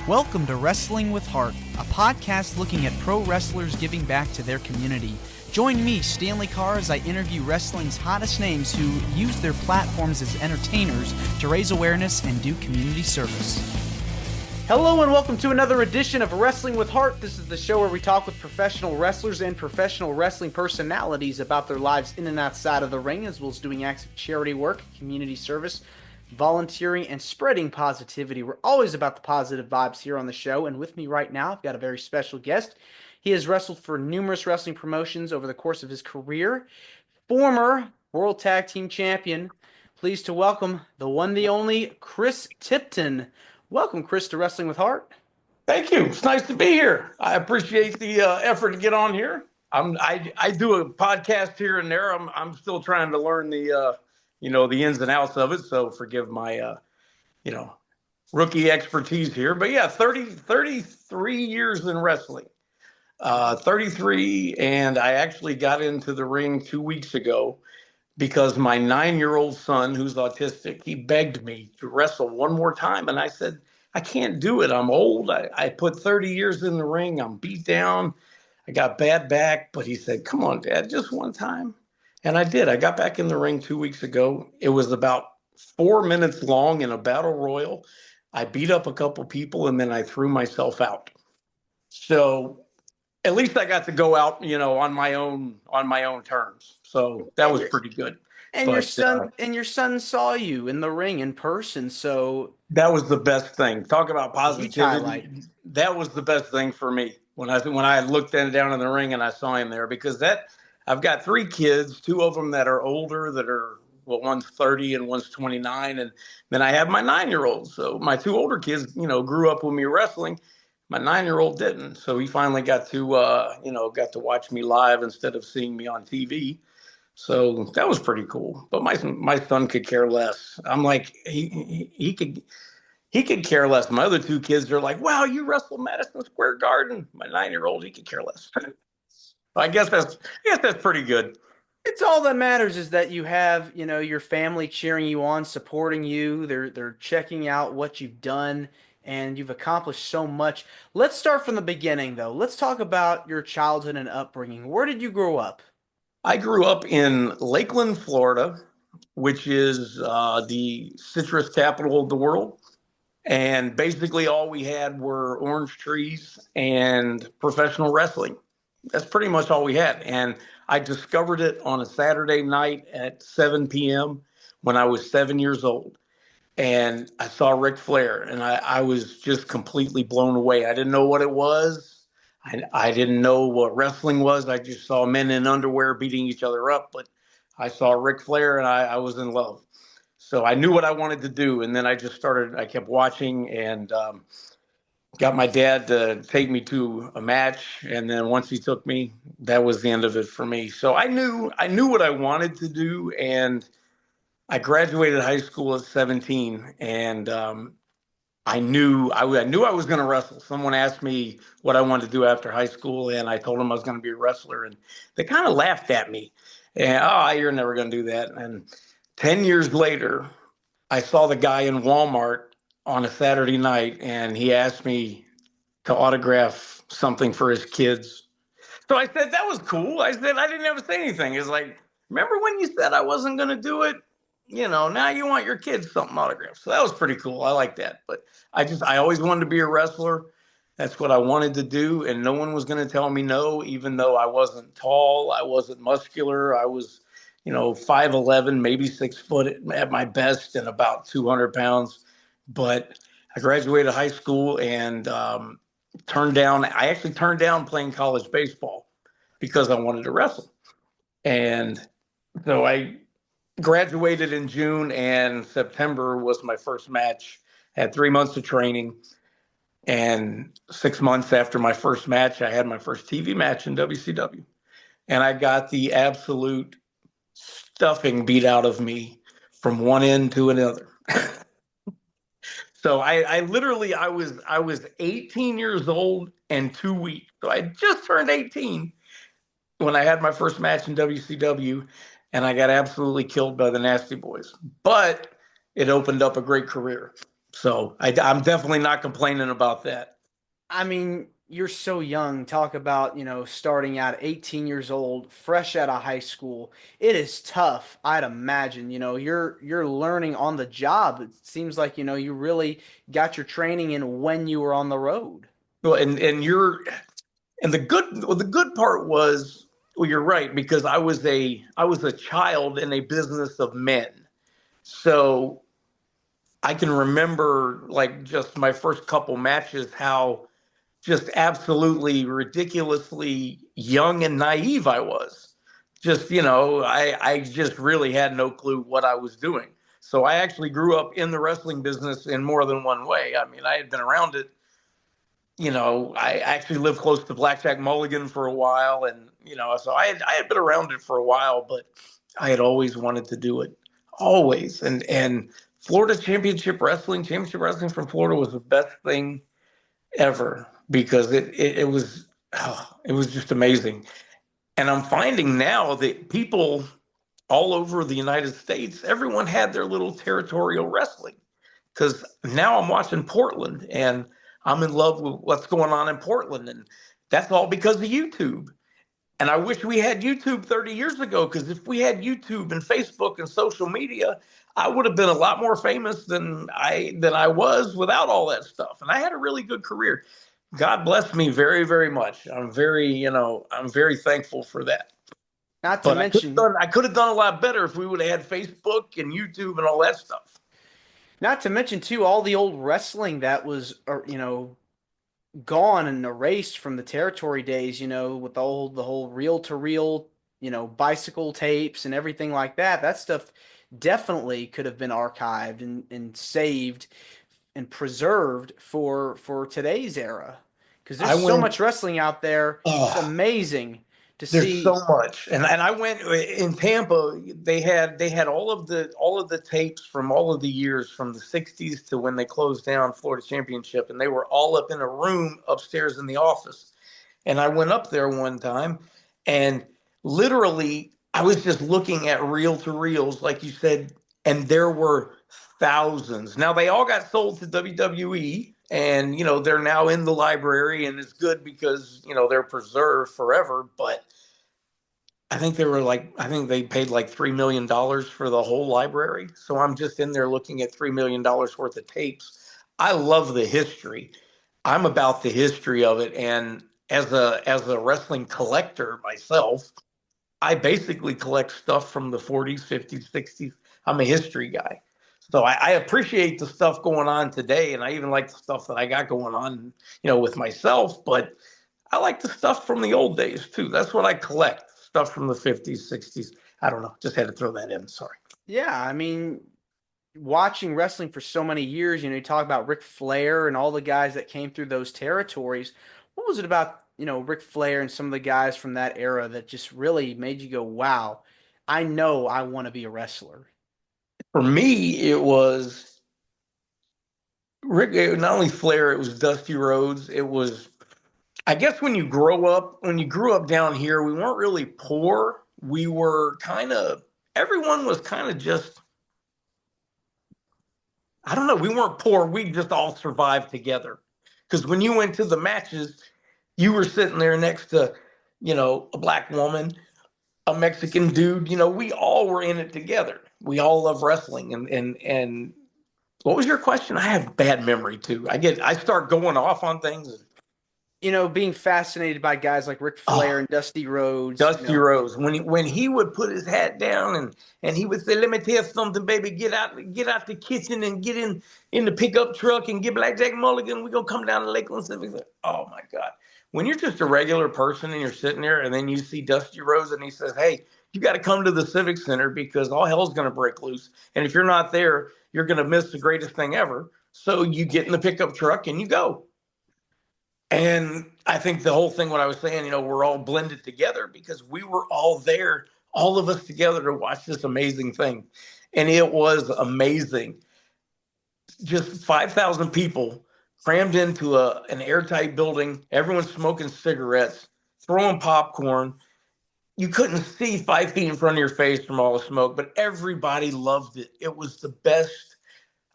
Welcome to Wrestling with Heart, a podcast looking at pro wrestlers giving back to their community. Join me, Stanley Carr, as I interview wrestling's hottest names who use their platforms as entertainers to raise awareness and do community service. Hello and welcome to another edition of Wrestling with Heart. This is the show where we talk with professional wrestlers and professional wrestling personalities about their lives in and outside of the ring, as well as doing acts of charity work, community service, volunteering, and spreading positivity. We're always about the positive vibes here on the show, and with me right now, I've got a very special guest. He has wrestled for numerous wrestling promotions over the course of his career. Former World Tag Team Champion. Pleased to welcome the one, the only, Chris Tipton. Welcome, Chris, to Wrestling with Heart. Thank you. It's nice to be here. I appreciate the effort to get on here. I do a podcast here and there. I'm still trying to learn the ins and outs of it. So forgive my rookie expertise here. But yeah, 33 years in wrestling. 33, and I actually got into the ring 2 weeks ago because my 9-year-old son, who's autistic, he begged me to wrestle one more time. And I said, I can't do it. I'm old. I put 30 years in the ring. I'm beat down. I got bad back. But he said, come on, Dad, just one time. And I did. I got back in the ring 2 weeks ago. It was about 4 minutes long in a battle royal. I beat up a couple people, and then I threw myself out. So at least I got to go out, on my own terms. So that was pretty good. And your son saw you in the ring in person. So that was the best thing. Talk about positivity. That was the best thing for me when I looked down in the ring and I saw him there, because I've got 3 kids, 2 of them that are older, one's 30 and one's 29. And then I have my 9-year-old. So my 2 older kids, grew up with me wrestling. My 9-year-old didn't. So he finally got to watch me live instead of seeing me on TV. So that was pretty cool. But my son could care less. I'm like, he could care less. My other 2 kids are like, wow, you wrestled Madison Square Garden. My 9-year-old, he could care less. I guess that's pretty good. It's all that matters is that you have, your family cheering you on, supporting you. They're checking out what you've done, and you've accomplished so much. Let's start from the beginning, though. Let's talk about your childhood and upbringing. Where did you grow up? I grew up in Lakeland, Florida, which is the citrus capital of the world. And basically all we had were orange trees and professional wrestling. That's pretty much all we had. And I discovered it on a Saturday night at 7 p.m. when I was 7 years old. And I saw Ric Flair, and I was just completely blown away. I didn't know what it was. I didn't know what wrestling was. I just saw men in underwear beating each other up. But I saw Ric Flair, and I was in love. So I knew what I wanted to do. And then I kept watching and got my dad to take me to a match. And then once he took me, that was the end of it for me. So I knew what I wanted to do. And I graduated high school at 17, and I knew I was going to wrestle. Someone asked me what I wanted to do after high school, and I told them I was going to be a wrestler, and they kind of laughed at me. And, you're never going to do that. And 10 years later, I saw the guy in Walmart on a Saturday night, and he asked me to autograph something for his kids. So I said, that was cool. I said, I didn't have to say anything. It's like, remember when you said I wasn't going to do it? Now you want your kids something autographed. So that was pretty cool. I like that. But I always wanted to be a wrestler. That's what I wanted to do. And no one was going to tell me no, even though I wasn't tall. I wasn't muscular. I was, 5'11", maybe 6 foot at my best, and about 200 pounds. But I graduated high school and I actually turned down playing college baseball because I wanted to wrestle. And so I graduated in June, and September was my first match. I had 3 months of training, and 6 months after my first match, I had my first TV match in WCW, and I got the absolute stuffing beat out of me from one end to another. So I was 18 years old and 2 weeks. So I just turned 18 when I had my first match in WCW. And I got absolutely killed by the Nasty Boys. But it opened up a great career. So I'm definitely not complaining about that. I mean, you're so young. Talk about, starting out at 18 years old, fresh out of high school. It is tough, I'd imagine. You're learning on the job. It seems like, you really got your training in when you were on the road. Well, and the good part was, well, you're right, because I was a child in a business of men. So I can remember, like, just my first couple matches, how just absolutely ridiculously young and naive I was. Just, I just really had no clue what I was doing. So I actually grew up in the wrestling business in more than one way. I mean, I had been around it. I actually lived close to Blackjack Mulligan for a while, and so I had been around it for a while, but I had always wanted to do it, always. And Florida Championship Wrestling from Florida was the best thing ever, because it was just amazing. And I'm finding now that people all over the United States, everyone had their little territorial wrestling, because now I'm watching Portland and I'm in love with what's going on in Portland. And that's all because of YouTube. And I wish we had YouTube 30 years ago, because if we had YouTube and Facebook and social media, I would have been a lot more famous than I was without all that stuff. And I had a really good career. God bless me very, very much. I'm very thankful for that. Not to But mention, I could have done a lot better if we would have had Facebook and YouTube and all that stuff. not to mention too, all the old wrestling that was, gone and erased from the territory days, with the whole reel to reel, bicycle tapes and everything like that. That stuff definitely could have been archived and saved and preserved for today's era. Because I there's so went. much wrestling out there. It's Oh, amazing to there's so see. much, and I went in Tampa. They had all of the tapes from all of the years from the '60s to when they closed down Florida Championship, and they were all up in a room upstairs in the office. And I went up there one time, and literally, I was just looking at reel to reels, like you said, and there were thousands. Now, they all got sold to WWE, and, they're now in the library, and it's good because, they're preserved forever. But I think they paid like $3 million for the whole library. So I'm just in there looking at $3 million worth of tapes. I love the history. I'm about the history of it. And as a wrestling collector myself, I basically collect stuff from the 40s, 50s, 60s. I'm a history guy. So I appreciate the stuff going on today, and I even like the stuff that I got going on, with myself. But I like the stuff from the old days too. That's what I collect. Stuff from the 50s, 60s. I don't know. Just had to throw that in. Sorry. Yeah, I mean, watching wrestling for so many years, you talk about Ric Flair and all the guys that came through those territories. What was it about, Ric Flair and some of the guys from that era that just really made you go, wow, I know I want to be a wrestler? For me, it was Rick. Not only Flair, it was Dusty Rhodes. It was, I guess, when you grew up down here, we weren't really poor. We were kind of, everyone was kind of just, I don't know, we weren't poor. We just all survived together. Because when you went to the matches, you were sitting there next to, a black woman, a Mexican dude. We all were in it together. We all love wrestling. And what was your question? I have bad memory too. I start going off on things. Being fascinated by guys like Ric Flair Oh, and Dusty Rhodes, Dusty Rose, when he would put his hat down and he would say, "Let me tell you something, baby. Get out the kitchen and get in the pickup truck and get Blackjack Mulligan. We gonna come down to Lakeland Civic." Oh my God! When you're just a regular person and you're sitting there and then you see Dusty Rose and he says, "Hey, you got to come to the Civic Center because all hell's gonna break loose, and if you're not there, you're gonna miss the greatest thing ever." So you get in the pickup truck and you go. And I think the whole thing, what I was saying, we're all blended together because we were all there, all of us together to watch this amazing thing. And it was amazing. Just 5,000 people crammed into an airtight building, everyone smoking cigarettes, throwing popcorn. You couldn't see 5 feet in front of your face from all the smoke, but everybody loved it. It was the best.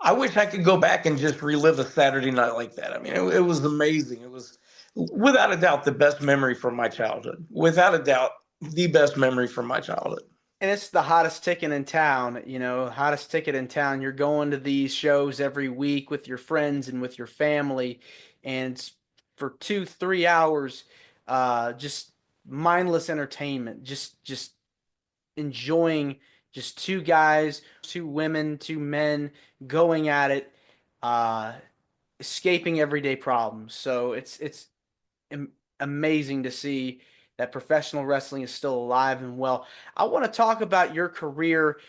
I wish I could go back and just relive a Saturday night like that. I mean, it was amazing. It was without a doubt the best memory from my childhood. Without a doubt, the best memory from my childhood. And it's the hottest ticket in town, hottest ticket in town. You're going to these shows every week with your friends and with your family, and for 2, 3 hours, just mindless entertainment, just enjoying just two guys, two women, two men going at it, uh, escaping everyday problems. So it's amazing to see that professional wrestling is still alive and well. I want to talk about your career,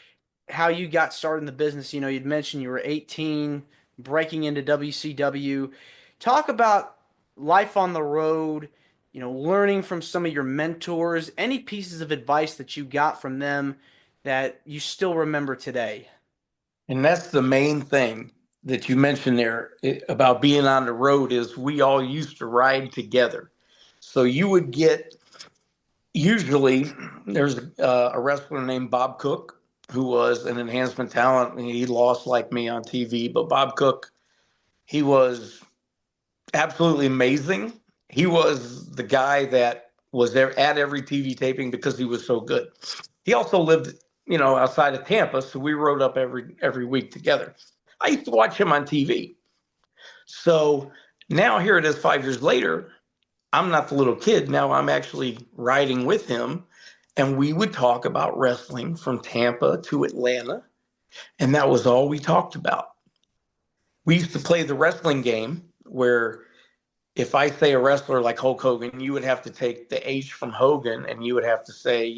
how you got started in the business. You'd mentioned you were 18, breaking into WCW. Talk about life on the road, learning from some of your mentors, any pieces of advice that you got from them that you still remember today. And that's the main thing that you mentioned there about being on the road is we all used to ride together. So you would get usually there's a wrestler named Bob Cook who was an enhancement talent. He lost like me on TV, but Bob Cook, he was absolutely amazing. He was the guy that was there at every TV taping because he was so good. He also lived, outside of Tampa, so we rode up every week together. I used to watch him on TV. So now here it is 5 years later. I'm not the little kid. Now I'm actually riding with him. And we would talk about wrestling from Tampa to Atlanta. And that was all we talked about. We used to play the wrestling game where if I say a wrestler like Hulk Hogan, you would have to take the H from Hogan and you would have to say,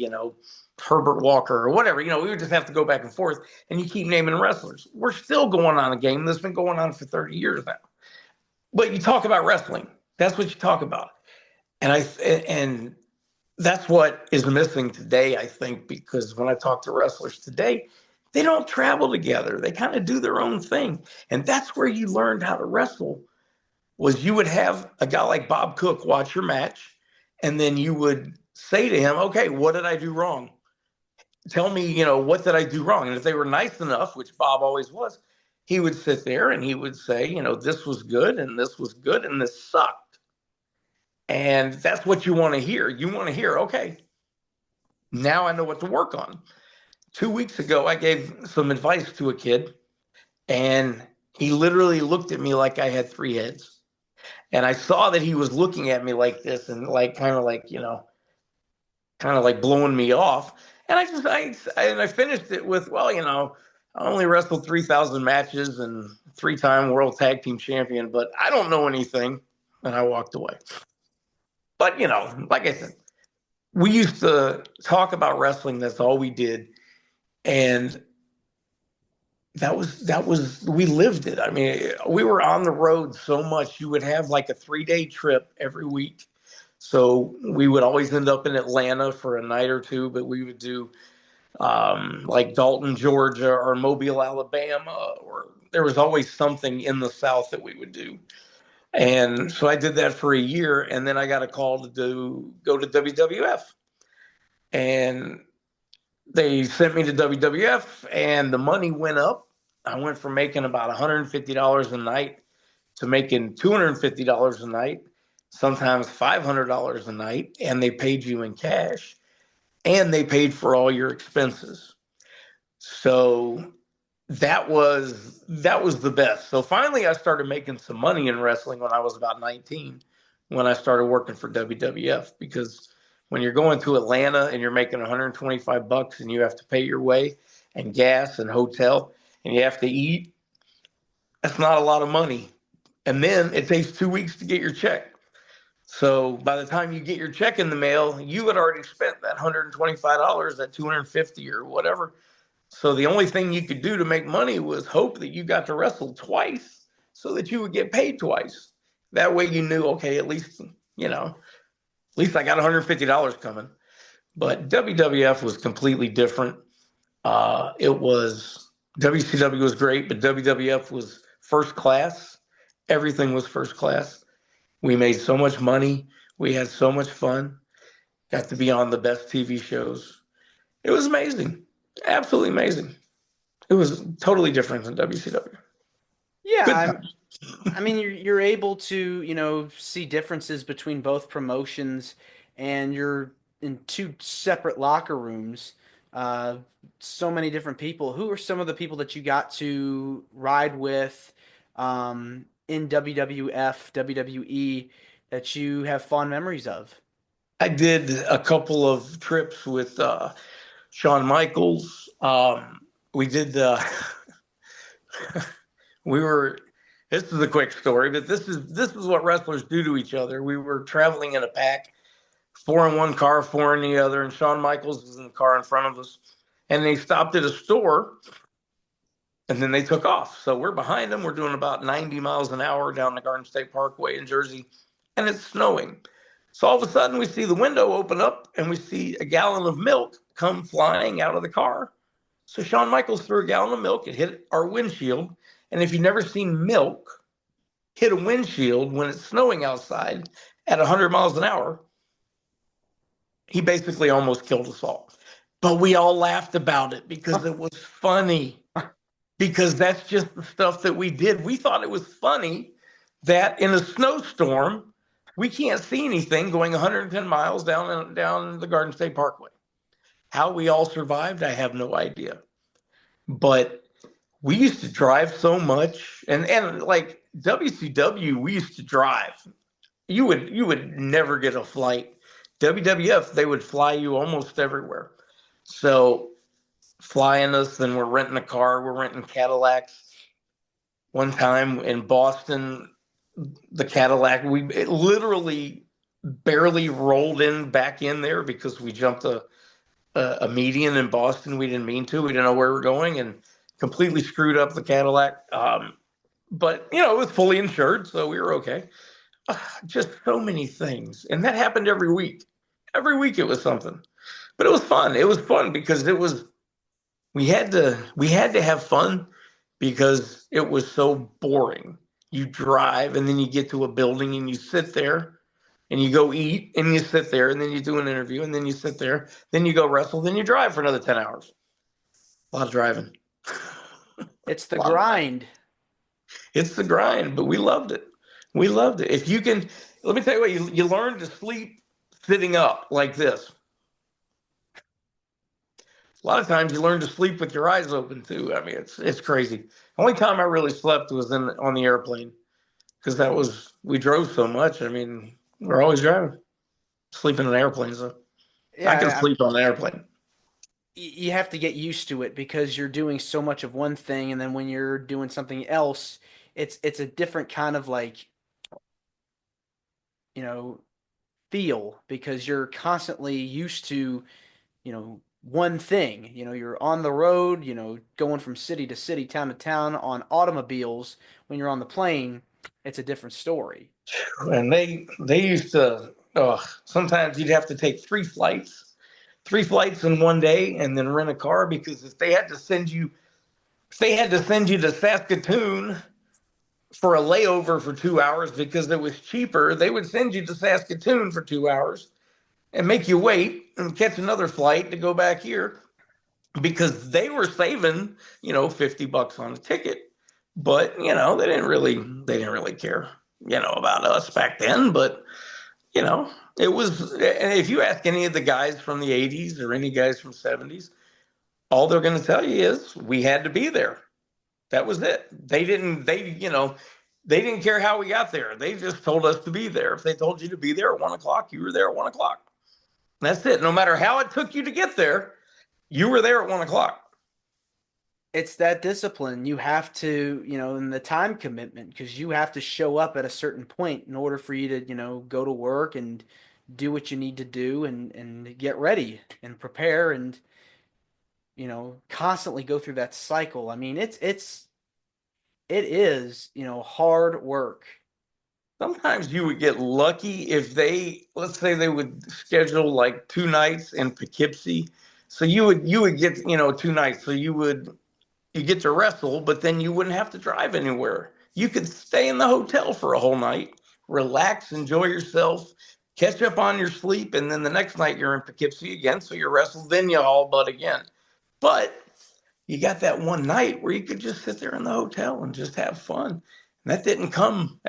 Herbert Walker or whatever. We would just have to go back and forth and you keep naming wrestlers. We're still going on a game that's been going on for 30 years now. But you talk about wrestling. That's what you talk about. And that's what is missing today, I think, because when I talk to wrestlers today, they don't travel together. They kind of do their own thing. And that's where you learned how to wrestle was you would have a guy like Bob Cook watch your match, and then you would say to him, okay, what did I do wrong? Tell me, what did I do wrong? And if they were nice enough, which Bob always was, he would sit there and he would say, this was good and this was good and this sucked. And that's what you want to hear. You want to hear, okay, now I know what to work on. 2 weeks ago, I gave some advice to a kid, and he literally looked at me like I had three heads. And I saw that he was looking at me like this and like kind of like, blowing me off. And I finished it with, well, I only wrestled 3,000 matches and 3-time world tag team champion, but I don't know anything. And I walked away. But, like I said, we used to talk about wrestling. That's all we did. And we lived it. I mean, we were on the road so much. You would have like a 3-day trip every week. So we would always end up in Atlanta for a night or two, but we would do like Dalton, Georgia, or Mobile, Alabama, or there was always something in the South that we would do. And so I did that for a year, and then I got a call to go to WWF. And they sent me to WWF, and the money went up. I went from making about $150 a night to making $250 a night, sometimes $500 a night, and they paid you in cash, and they paid for all your expenses. So that was the best. So finally, I started making some money in wrestling when I was about 19, when I started working for WWF, because when you're going to Atlanta and you're making $125 and you have to pay your way and gas and hotel and you have to eat, that's not a lot of money. And then it takes 2 weeks to get your check. So by the time you get your check in the mail, you had already spent that $125, that $250 or whatever. So the only thing you could do to make money was hope that you got to wrestle twice so that you would get paid twice. That way you knew, okay, at least I got $150 coming. But WWF was completely different. It was WCW was great, but WWF was first class. Everything was first class. We made so much money. We had so much fun. Got to be on the best TV shows. It was amazing. Absolutely amazing. It was totally different than WCW. Yeah, Good time. I mean, you're able to, see differences between both promotions, and you're in two separate locker rooms. Uh, so many different people. Who are some of the people that you got to ride with in WWF, WWE that you have fond memories of? I did a couple of trips with Shawn Michaels. We did. We were. This is a quick story, but this is what wrestlers do to each other. We were traveling in a pack, four in one car, four in the other, and Shawn Michaels was in the car in front of us. And they stopped at a store, and then they took off. So we're behind them. We're doing about 90 miles an hour down the Garden State Parkway in Jersey, and it's snowing. So all of a sudden, we see the window open up, and we see a gallon of milk come flying out of the car. So Shawn Michaels threw a gallon of milk. It hit our windshield. And if you've never seen milk hit a windshield when it's snowing outside at 100 miles an hour, he basically almost killed us all. But we all laughed about it because it was funny, because that's just the stuff that we did. We thought it was funny that in a snowstorm, we can't see anything going 110 miles down the Garden State Parkway. How we all survived, I have no idea. But we used to drive so much, and like WCW, we used to drive. You would never get a flight. WWF, they would fly you almost everywhere. So flying us, then we're renting a car, we're renting Cadillacs. One time in Boston, the Cadillac, we literally barely rolled in back in there because we jumped a median in Boston. We didn't mean to. We didn't know where we were going, and completely screwed up the Cadillac. But it was fully insured, so we were okay. Just so many things, and that happened every week. Every week it was something, but it was fun. It was fun because we had to have fun because it was so boring. You drive and then you get to a building and you sit there and you go eat and you sit there and then you do an interview and then you sit there, then you go wrestle, then you drive for another 10 hours. A lot of driving. It's the A lot of driving. grind. It's the grind, but we loved it. We loved it. If you can, let me tell you what, you learn to sleep sitting up like this. A lot of times you learn to sleep with your eyes open too. I mean, it's crazy. The only time I really slept was on the airplane, because we drove so much. I mean, we're always driving. Sleep in an airplane, so I can Yeah, sleep on an airplane. you have to get used to it because you're doing so much of one thing, and then when you're doing something else, it's a different kind of like, you know, feel, because you're constantly used to, one thing. You're on the road, going from city to city, town to town on automobiles. When you're on the plane, it's a different story. And they used to. Sometimes you'd have to take three flights in one day, and then rent a car, because if they had to send you to Saskatoon for a layover for 2 hours because it was cheaper, they would send you to Saskatoon for 2 hours and make you wait and catch another flight to go back here, because they were saving, $50 on a ticket. But, they didn't really care, about us back then. But, it was, and if you ask any of the guys from the 80s or any guys from 70s, all they're going to tell you is we had to be there. That was it. They didn't care how we got there. They just told us to be there. If they told you to be there at 1 o'clock, you were there at 1 o'clock. That's it. No matter how it took you to get there, you were there at 1 o'clock. It's that discipline. You have to, and the time commitment, because you have to show up at a certain point in order for you to, go to work and do what you need to do, and get ready and prepare, and, constantly go through that cycle. I mean, it is, hard work. Sometimes you would get lucky if let's say they would schedule like 2 nights in Poughkeepsie. So you would get, 2 nights. So you get to wrestle, but then you wouldn't have to drive anywhere. You could stay in the hotel for a whole night, relax, enjoy yourself, catch up on your sleep, and then the next night you're in Poughkeepsie again. So you wrestle, then you haul butt again. But you got that one night where you could just sit there in the hotel and just have fun. And that didn't come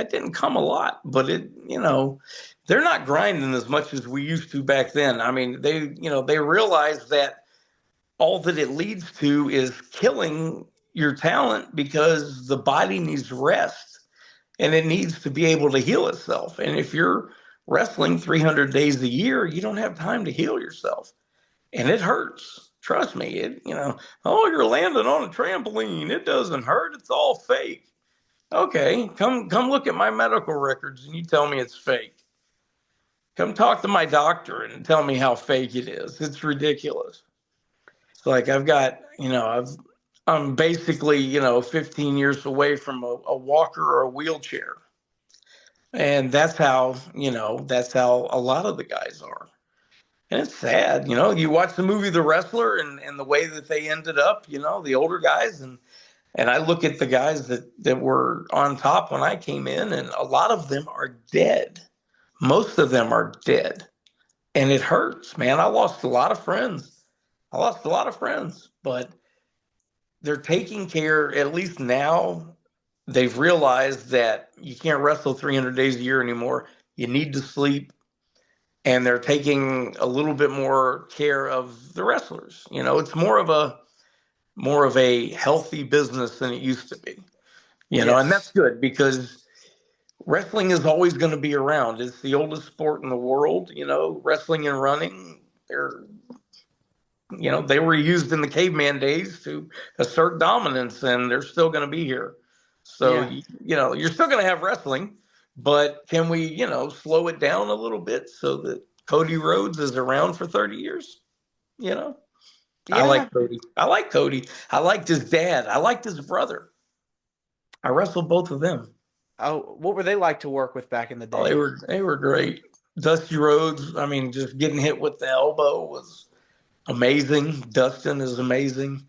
a lot, but they're not grinding as much as we used to back then. I mean, they realize that all that it leads to is killing your talent because the body needs rest and it needs to be able to heal itself. And if you're wrestling 300 days a year, you don't have time to heal yourself. And it hurts. Trust me. Oh, you're landing on a trampoline. It doesn't hurt. It's all fake. Okay, come look at my medical records and you tell me it's fake. Come talk to my doctor and tell me how fake it is. It's ridiculous. It's like I'm basically, 15 years away from a walker or a wheelchair. And that's how a lot of the guys are. And it's sad, you watch the movie The Wrestler and the way that they ended up, the older guys. And I look at the guys that were on top when I came in, and a lot of them are dead. Most of them are dead. And it hurts, man. I lost a lot of friends. But they're taking care, at least now, they've realized that you can't wrestle 300 days a year anymore. You need to sleep. And they're taking a little bit more care of the wrestlers. It's more of a healthy business than it used to be. And that's Yes. good because wrestling is always going to be around. It's the oldest sport in the world. Wrestling and running, they were used in the caveman days to assert dominance, and they're still going to be here. So, Yeah. you're still going to have wrestling, but can we, slow it down a little bit so that Cody Rhodes is around for 30 years? You know, I Yeah. like Cody. I liked his dad. I liked his brother. I wrestled both of them. Oh, what were they like to work with back in the Oh, they day? were they were great. Dusty Rhodes, I mean, just getting hit with the elbow was amazing. Dustin is amazing.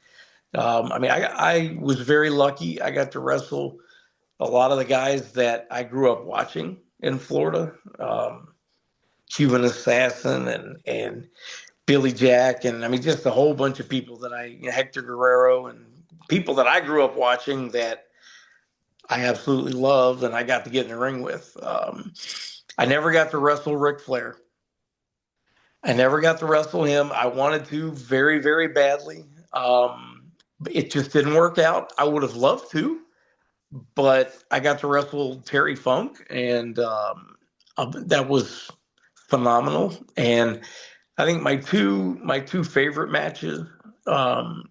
I mean, I was very lucky. I got to wrestle a lot of the guys that I grew up watching in Florida. Cuban Assassin and Billy Jack, and I mean, just a whole bunch of people Hector Guerrero, and people that I grew up watching that I absolutely loved and I got to get in the ring with. I never got to wrestle Ric Flair. I never got to wrestle him. I wanted to very, very badly. It just didn't work out. I would have loved to, but I got to wrestle Terry Funk, and that was phenomenal. And I think my two favorite matches. Um,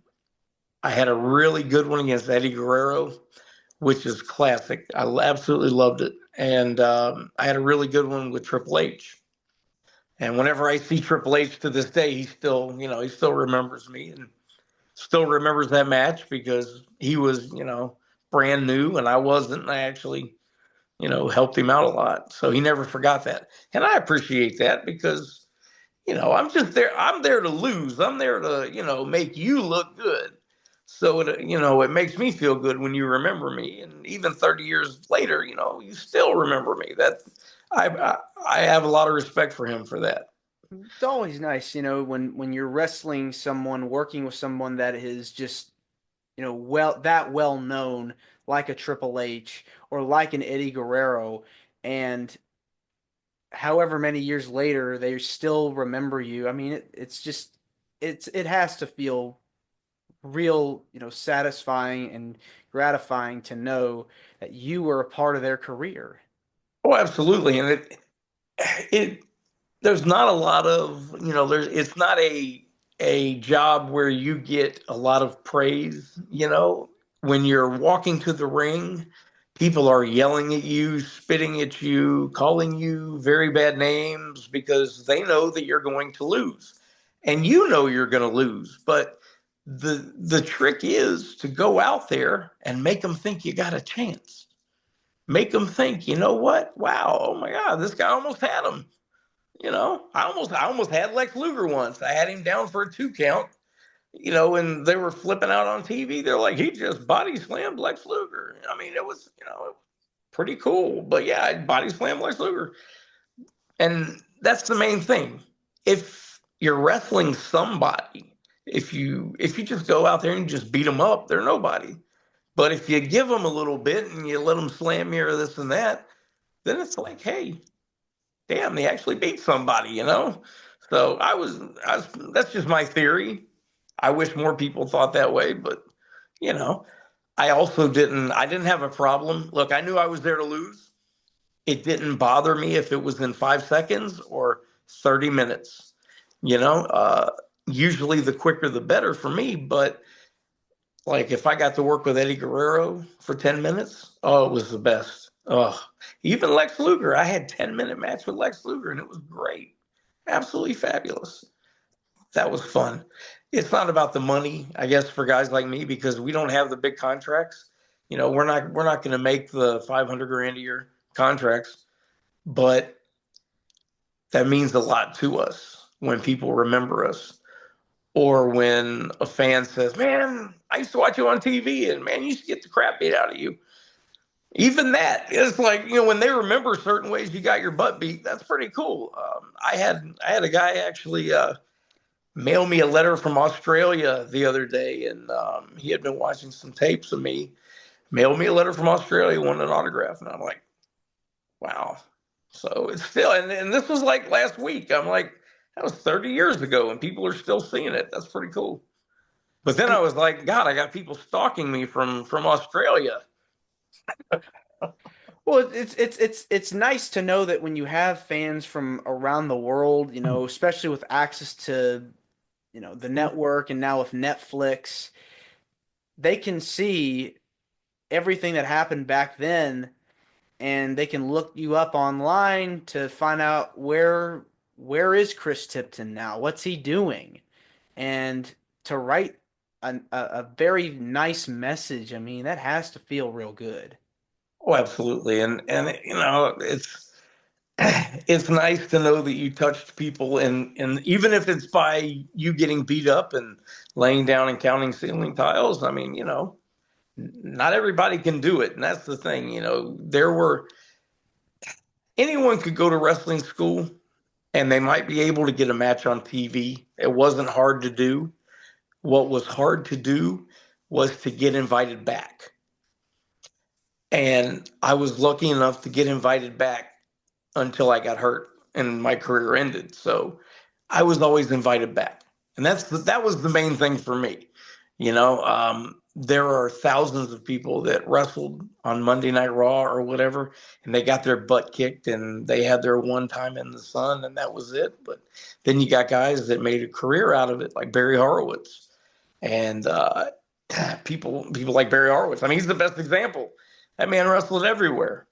I had a really good one against Eddie Guerrero, which is classic. I absolutely loved it, and I had a really good one with Triple H. And whenever I see Triple H to this day, he still remembers me and still remembers that match because he was, brand new and I wasn't. And I actually, helped him out a lot. So he never forgot that. And I appreciate that because, I'm just there. I'm there to lose. I'm there to, make you look good. So it makes me feel good when you remember me. And even 30 years later, you still remember me. That I have a lot of respect for him for that. It's always nice, when you're wrestling someone, working with someone that is just, well known, like a Triple H or like an Eddie Guerrero, and however many years later they still remember you. I mean, it has to feel real, satisfying and gratifying to know that you were a part of their career. Oh, absolutely. And it there's not a lot of it's not a job where you get a lot of praise. When you're walking to the ring, people are yelling at you, spitting at you, calling you very bad names because they know that you're going to lose, and you're going to lose. But the trick is to go out there and make them think you got a chance. Make them think, you know what? Wow, oh my God, this guy almost had him. I almost had Lex Luger once. I had him down for a 2 count. And they were flipping out on TV. They're like, he just body slammed Lex Luger. I mean, it was pretty cool. But yeah, I body slammed Lex Luger, and that's the main thing. If you're wrestling somebody, if you just go out there and just beat them up, they're nobody. But if you give them a little bit and you let them slam you or this and that, then it's like, hey, damn, they actually beat somebody, you know? So that's just my theory. I wish more people thought that way, but you know, I didn't have a problem. Look, I knew I was there to lose. It didn't bother me if it was in 5 seconds or 30 minutes. You know, usually the quicker the better for me, but like if I got to work with Eddie Guerrero for 10 minutes, oh, it was the best. Oh, even Lex Luger. I had 10-minute match with Lex Luger and it was great. Absolutely fabulous. That was fun. It's not about the money, I guess, for guys like me because we don't have the big contracts. You know, we're not going to make the 500 grand a year contracts, but that means a lot to us when people remember us or when a fan says, "Man, I used to watch you on TV and man, you used to get the crap beat out of you." Even that, it's like, you know, when they remember certain ways you got your butt beat, that's pretty cool. I had a guy actually mail me a letter from Australia the other day, and he had been watching some tapes of me. Mailed me a letter from Australia, wanted an autograph, and I'm like, wow. So it's still, and this was like last week. I'm like, that was 30 years ago, and people are still seeing it. That's pretty cool. But then I was like, God, I got people stalking me from Australia. Well, it's nice to know that when you have fans from around the world, especially with access to, the network and now with Netflix, they can see everything that happened back then and they can look you up online to find out where is Chris Tipton now? What's he doing? And to write a very nice message, I mean, that has to feel real good. Oh, absolutely, and you know, it's nice to know that you touched people, and even if it's by you getting beat up and laying down and counting ceiling tiles. I mean, you know, not everybody can do it, and that's the thing. You know, anyone could go to wrestling school and they might be able to get a match on TV. It wasn't hard to do. What was hard to do was to get invited back. And I was lucky enough to get invited back until I got hurt and my career ended. So I was always invited back. And that was the main thing for me. You know, there are thousands of people that wrestled on Monday Night Raw or whatever, and they got their butt kicked and they had their one time in the sun and that was it. But then you got guys that made a career out of it, like Barry Horowitz. And people like Barry Horowitz. I mean, he's the best example. That man wrestled everywhere.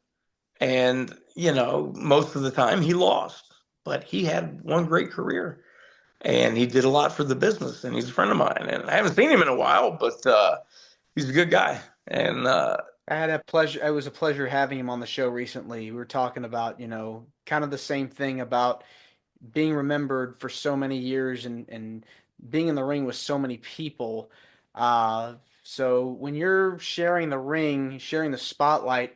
And, you know, most of the time he lost, but he had one great career and he did a lot for the business. And he's a friend of mine. And I haven't seen him in a while, but he's a good guy. And I had a pleasure. It was a pleasure having him on the show recently. We were talking about, kind of the same thing about being remembered for so many years and being in the ring with so many people. Uh, so when you're sharing the ring, sharing the spotlight,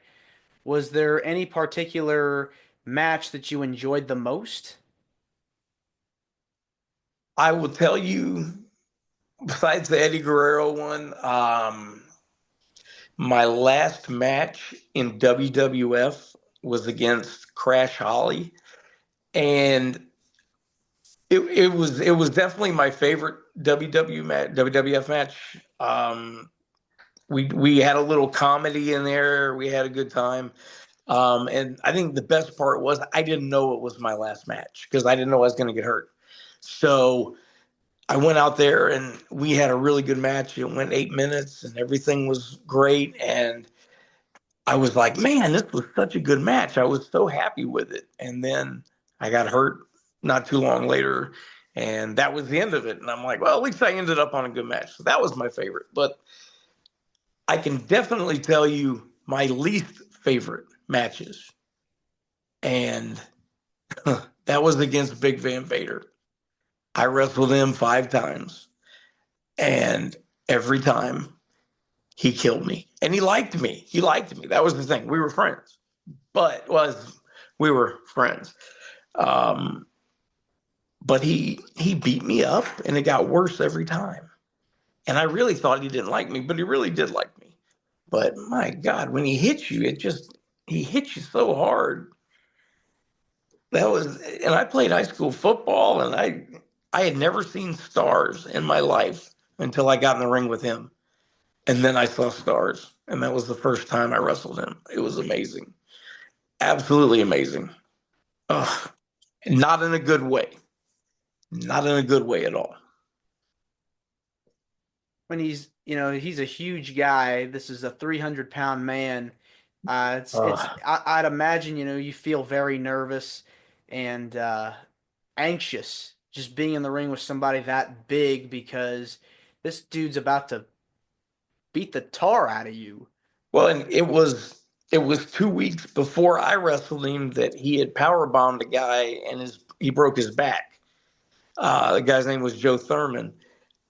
was there any particular match that you enjoyed the most? I will tell you, besides the Eddie Guerrero one, my last match in WWF was against Crash Holly. And it was definitely my favorite WWF match. We had a little comedy in there. We had a good time. And I think the best part was I didn't know it was my last match because I didn't know I was going to get hurt. So I went out there and we had a really good match. It went 8 minutes and everything was great. And I was like, man, this was such a good match. I was so happy with it. And then I got hurt not too long later. And that was the end of it. And I'm like, well, at least I ended up on a good match. So that was my favorite. But I can definitely tell you my least favorite matches. And that was against Big Van Vader. I wrestled him 5 times. And every time he killed me. And he liked me. He liked me. That was the thing. We were friends. But we were friends. Um, But he beat me up, and it got worse every time. And I really thought he didn't like me, but he really did like me. But my God, when he hits you, he hits you so hard. And I played high school football, and I had never seen stars in my life until I got in the ring with him. And then I saw stars, and that was the first time I wrestled him. It was amazing. Absolutely amazing. Ugh, not in a good way. Not in a good way at all. When he's a huge guy. This is a 300-pound man. I'd imagine, you feel very nervous and anxious just being in the ring with somebody that big because this dude's about to beat the tar out of you. Well, and it was 2 weeks before I wrestled him that he had power bombed a guy and he broke his back. The guy's name was Joe Thurman,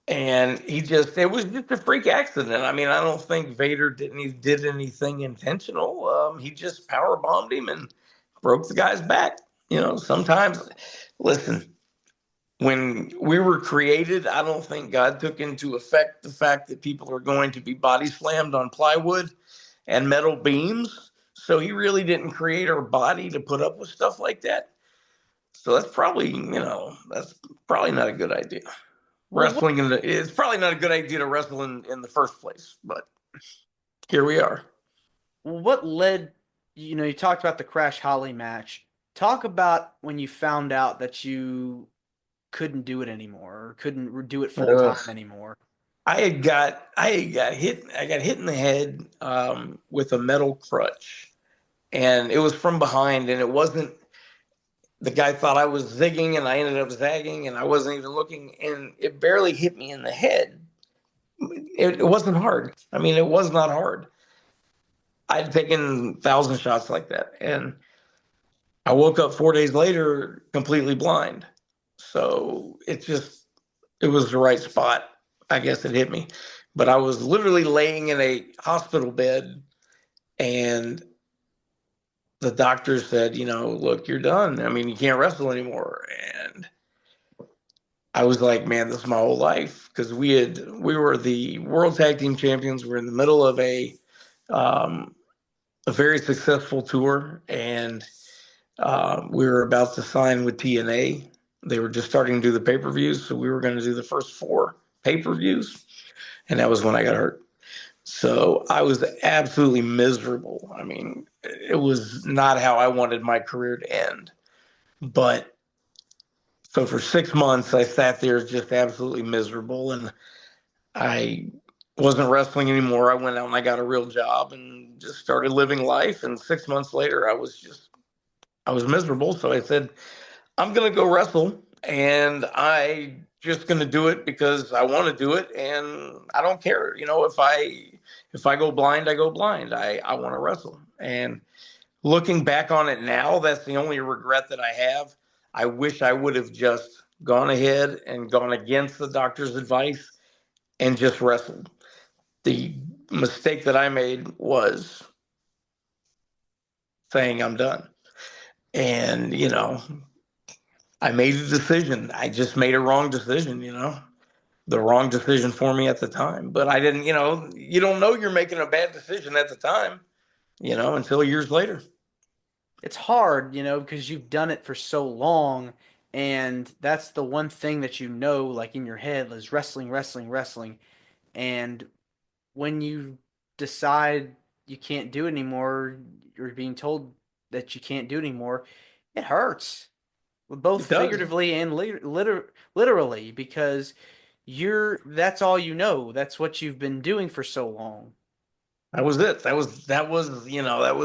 and it was just a freak accident. I mean, I don't think Vader did anything intentional. He just power bombed him and broke the guy's back. Sometimes, listen, when we were created, I don't think God took into effect the fact that people are going to be body slammed on plywood and metal beams. So he really didn't create our body to put up with stuff like that. So that's probably not a good idea. Well, It's probably not a good idea to wrestle in the first place, but here we are. what led, you talked about the Crash Holly match. Talk about when you found out that you couldn't do it anymore or couldn't do it full time Ugh. anymore. I got hit in the head with a metal crutch, and it was from behind, and it wasn't. The guy thought I was zigging, and I ended up zagging, and I wasn't even looking, and it barely hit me in the head. It wasn't hard. I mean, it was not hard. I'd taken 1,000 shots like that, and I woke up 4 days later completely blind. So it was the right spot. I guess it hit me. But I was literally laying in a hospital bed, and the doctor said, look, you're done. I mean, you can't wrestle anymore. And I was like, man, this is my whole life, because we were the world tag team champions. We're in the middle of um, a very successful tour, and we were about to sign with TNA. They were just starting to do the pay-per-views, so we were going to do the first 4 pay-per-views, and that was when I got hurt. So I was absolutely miserable. I mean, it was not how I wanted my career to end. But so for 6 months, I sat there just absolutely miserable, and I wasn't wrestling anymore. I went out and I got a real job and just started living life. And 6 months later, I was miserable. So I said, I'm going to go wrestle, and I just going to do it because I want to do it, and I don't care. If I go blind, I go blind. I want to wrestle. And looking back on it now, that's the only regret that I have. I wish I would have just gone ahead and gone against the doctor's advice and just wrestled. The mistake that I made was saying I'm done. And, I made a decision. I just made a wrong decision. The wrong decision for me at the time. But I didn't, you don't know you're making a bad decision at the time, until years later. It's hard, because you've done it for so long, and that's the one thing that like in your head is wrestling, wrestling, wrestling. And when you decide you can't do it anymore, you're being told that you can't do it anymore, it hurts, both It does. figuratively and literally, because that's all you know. That's what you've been doing for so long. That was it. That was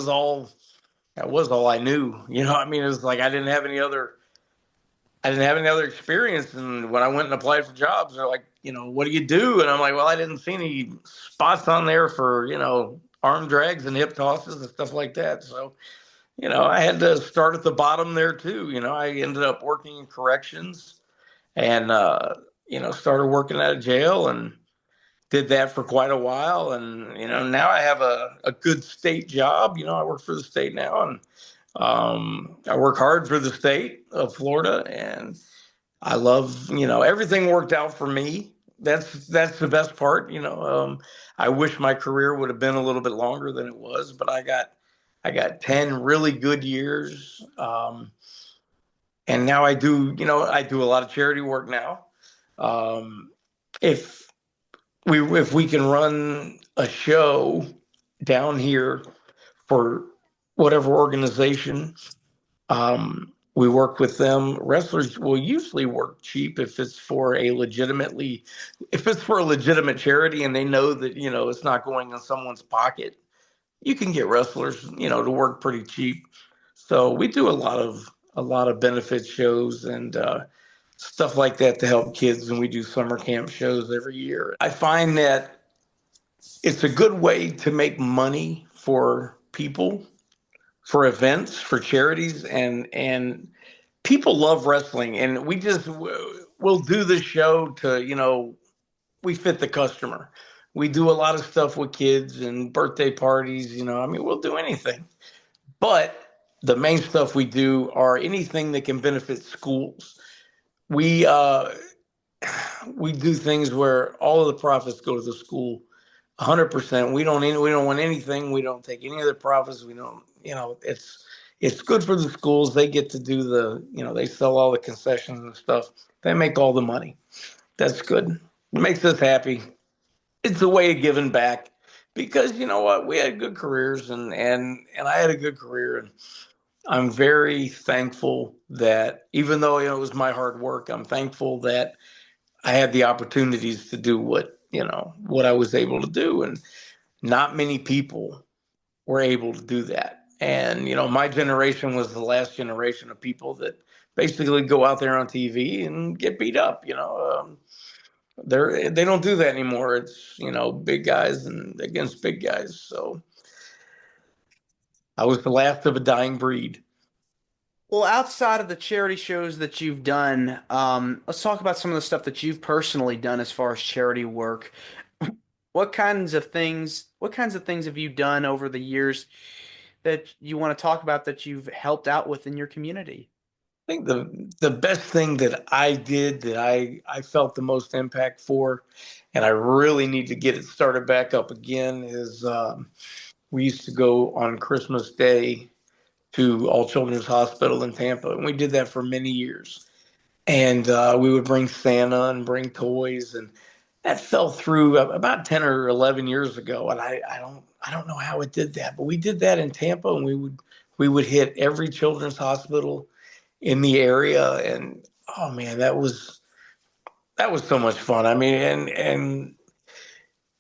all I knew. I mean, it was like I didn't have any other experience. And when I went and applied for jobs, they're like, what do you do? And I'm like, well, I didn't see any spots on there for, arm drags and hip tosses and stuff like that. So, I had to start at the bottom there too. I ended up working in corrections and, started working out of jail and did that for quite a while. And, now I have a good state job. I work for the state now, and I work hard for the state of Florida, and I love, everything worked out for me. That's the best part. I wish my career would have been a little bit longer than it was, but I got 10 really good years. And now I do a lot of charity work now. Um, if if we can run a show down here for whatever organization, we work with them. Wrestlers will usually work cheap if it's for a legitimate charity and they know that, it's not going in someone's pocket. You can get wrestlers, to work pretty cheap. So we do a lot of benefit shows and stuff like that to help kids, and we do summer camp shows every year. I find that it's a good way to make money for people, for events, for charities, and people love wrestling, and we'll do the show to, we fit the customer. We do a lot of stuff with kids and birthday parties, I mean, we'll do anything. But the main stuff we do are anything that can benefit schools. We uh we do things where all of the profits go to the school 100%. We don't want anything. We don't take any of the profits. We don't, it's good for the schools. They get to do they sell all the concessions and stuff. They make all the money. That's good. It makes us happy. It's a way of giving back because you know what? We had good careers, and I had a good career, and I'm very thankful that even though it was my hard work, I'm thankful that I had the opportunities to do what I was able to do, and not many people were able to do that. And my generation was the last generation of people that basically go out there on TV and get beat up. They don't do that anymore. It's big guys and against big guys. So I was the last of a dying breed. Well, outside of the charity shows that you've done, let's talk about some of the stuff that you've personally done as far as charity work. What kinds of things have you done over the years that you want to talk about that you've helped out with in your community? I think the best thing that I did that I felt the most impact for, and I really need to get it started back up again, is we used to go on Christmas Day to All Children's Hospital in Tampa, and we did that for many years. And we would bring Santa and bring toys, and that fell through about 10 or 11 years ago. And I don't know how it did that, but we did that in Tampa, and we would hit every children's hospital in the area, and oh man, that was so much fun. I mean, and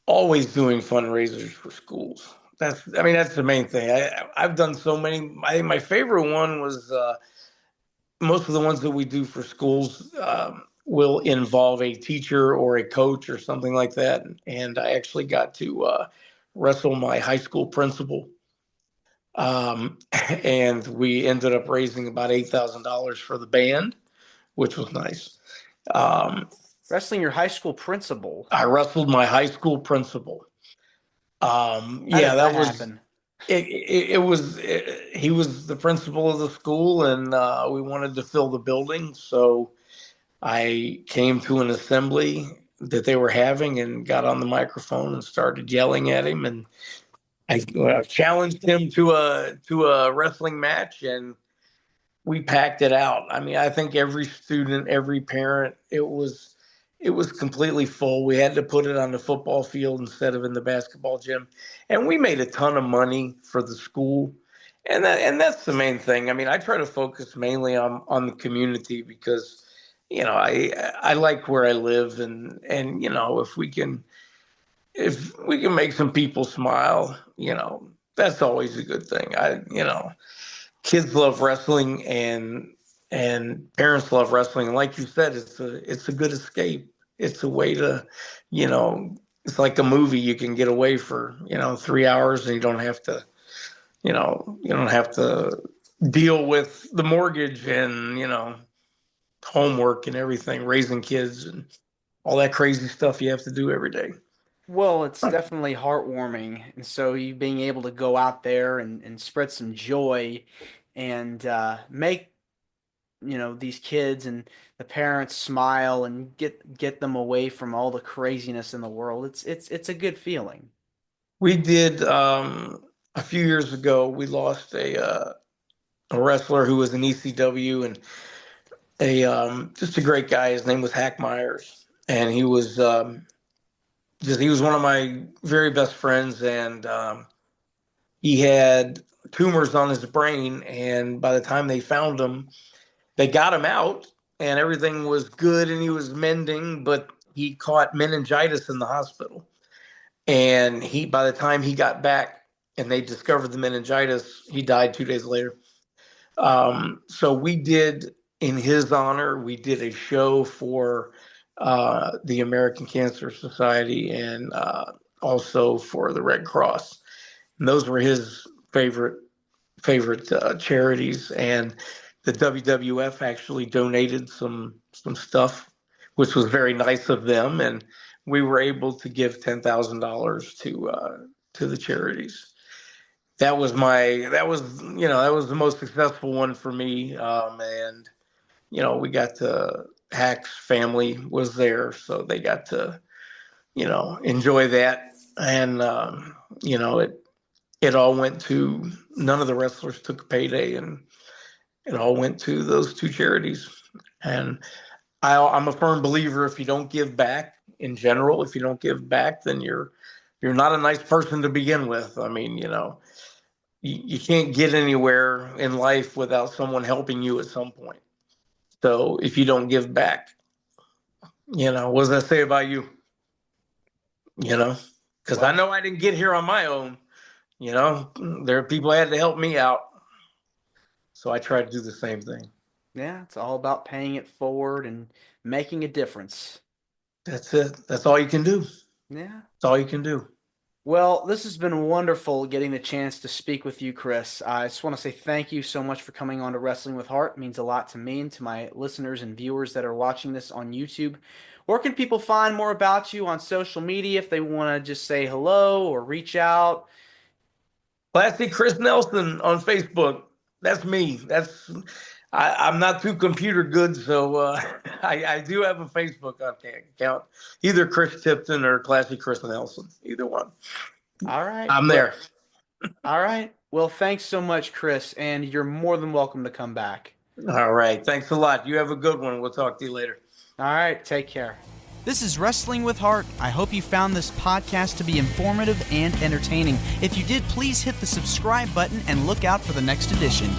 always doing fundraisers for schools. That's the main thing. I've done so many. I think my favorite one was most of the ones that we do for schools will involve a teacher or a coach or something like that. And I actually got to wrestle my high school principal. And we ended up raising about $8,000 for the band, which was nice. Um, Wrestling your high school principal. I wrestled my high school principal. How Yeah, does that that was happen? he was the principal of the school, and we wanted to fill the building, so I came to an assembly that they were having and got on the microphone and started yelling at him, and I challenged him to a wrestling match, and we packed it out. I mean, I think every student, every parent, it was completely full. We had to put it on the football field instead of in the basketball gym, and we made a ton of money for the school. And that's the main thing. I mean, I try to focus mainly on the community because I like where I live, and if we can make some people smile, that's always a good thing. Kids love wrestling, and parents love wrestling. And like you said, it's a good escape. It's a way to, you know, it's like a movie. You can get away for 3 hours, and you don't have to deal with the mortgage and homework and everything, raising kids and all that crazy stuff you have to do every day. Well, it's definitely heartwarming. And so you being able to go out there and spread some joy and make these kids and the parents smile and get them away from all the craziness in the world. It's a good feeling. We did a few years ago. We lost a wrestler who was in ECW and a just a great guy. His name was Hack Myers, and he was one of my very best friends, and he had tumors on his brain. And by the time they found him, they got him out, and everything was good, and he was mending, but he caught meningitis in the hospital. And by the time he got back and they discovered the meningitis, he died 2 days later. So we did, in his honor, we did a show for the American Cancer Society and also for the Red Cross. And those were his favorite charities. And the WWF actually donated some stuff, which was very nice of them. And we were able to give $10,000 to the charities. That was the most successful one for me. And we got to Hack's family was there, so they got to enjoy that. And it all went to, none of the wrestlers took a payday, and it all went to those two charities. And I'm a firm believer, if you don't give back in general, if you don't give back, then you're not a nice person to begin with. I mean, you can't get anywhere in life without someone helping you at some point. So if you don't give back, what does that say about you? Because I know I didn't get here on my own. There are people that had to help me out. So I try to do the same thing. Yeah, it's all about paying it forward and making a difference. That's it. That's all you can do. Yeah. That's all you can do. Well, this has been wonderful getting the chance to speak with you, Chris. I just want to say thank you so much for coming on to Wrestling with Heart. It means a lot to me and to my listeners and viewers that are watching this on YouTube. Where can people find more about you on social media if they want to just say hello or reach out? Classic Chris Nelson on Facebook. That's me. I'm not too computer good, so I do have a Facebook account. Either Chris Tipton or Classic Chris Nelson. Either one. All right. I'm there. All right. Well, thanks so much, Chris, and you're more than welcome to come back. All right. Thanks a lot. You have a good one. We'll talk to you later. All right. Take care. This is Wrestling with Heart. I hope you found this podcast to be informative and entertaining. If you did, please hit the subscribe button and look out for the next edition.